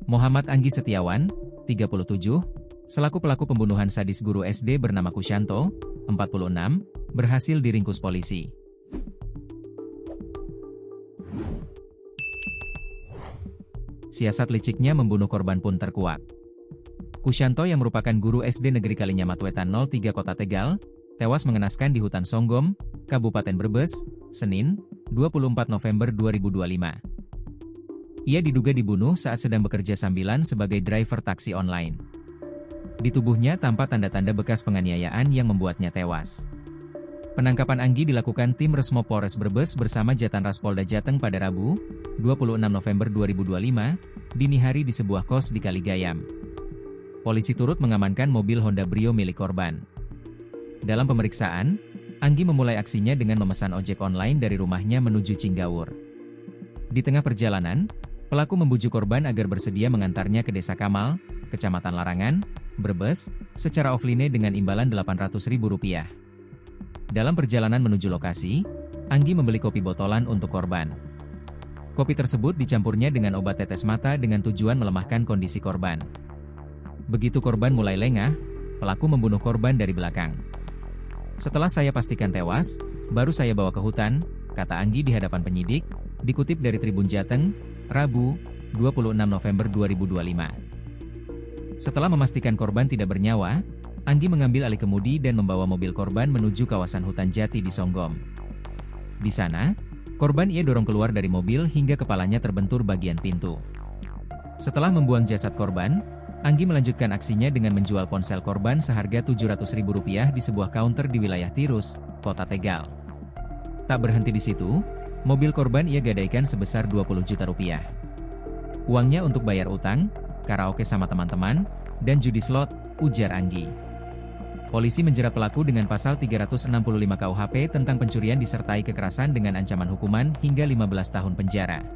Muhammad Anggi Setiawan, 37, selaku pelaku pembunuhan sadis guru SD bernama Kusyanto, 46, berhasil diringkus polisi. Siasat liciknya membunuh korban pun terkuak. Kusyanto yang merupakan guru SD Negeri Kalinyamat Wetan 03 Kota Tegal, tewas mengenaskan di hutan Songgom, Kabupaten Brebes, Senin, 24 November 2025. Ia diduga dibunuh saat sedang bekerja sambilan sebagai driver taksi online. Di tubuhnya tampak tanda-tanda bekas penganiayaan yang membuatnya tewas. Penangkapan Anggi dilakukan tim Resmo Polres Brebes bersama Jatanras Polda Jateng pada Rabu, 26 November 2025, dini hari di sebuah kos di Kaligayam. Polisi turut mengamankan mobil Honda Brio milik korban. Dalam pemeriksaan, Anggi memulai aksinya dengan memesan ojek online dari rumahnya menuju Cinggawur. Di tengah perjalanan, pelaku membujuk korban agar bersedia mengantarnya ke Desa Kamal, Kecamatan Larangan, Brebes, secara offline dengan imbalan Rp800.000. Dalam perjalanan menuju lokasi, Anggi membeli kopi botolan untuk korban. Kopi tersebut dicampurnya dengan obat tetes mata dengan tujuan melemahkan kondisi korban. Begitu korban mulai lengah, pelaku membunuh korban dari belakang. Setelah saya pastikan tewas, baru saya bawa ke hutan, kata Anggi di hadapan penyidik, dikutip dari Tribun Jateng, Rabu, 26 November 2025. Setelah memastikan korban tidak bernyawa, Anggi mengambil alih kemudi dan membawa mobil korban menuju kawasan hutan jati di Songgom. Di sana, korban ia dorong keluar dari mobil hingga kepalanya terbentur bagian pintu. Setelah membuang jasad korban, Anggi melanjutkan aksinya dengan menjual ponsel korban seharga Rp700.000 di sebuah counter di wilayah Tirus, Kota Tegal. Tak berhenti di situ, mobil korban ia gadaikan sebesar Rp20 juta. Uangnya untuk bayar utang, karaoke sama teman-teman, dan judi slot, ujar Anggi. Polisi menjerat pelaku dengan pasal 365 KUHP tentang pencurian disertai kekerasan dengan ancaman hukuman hingga 15 tahun penjara.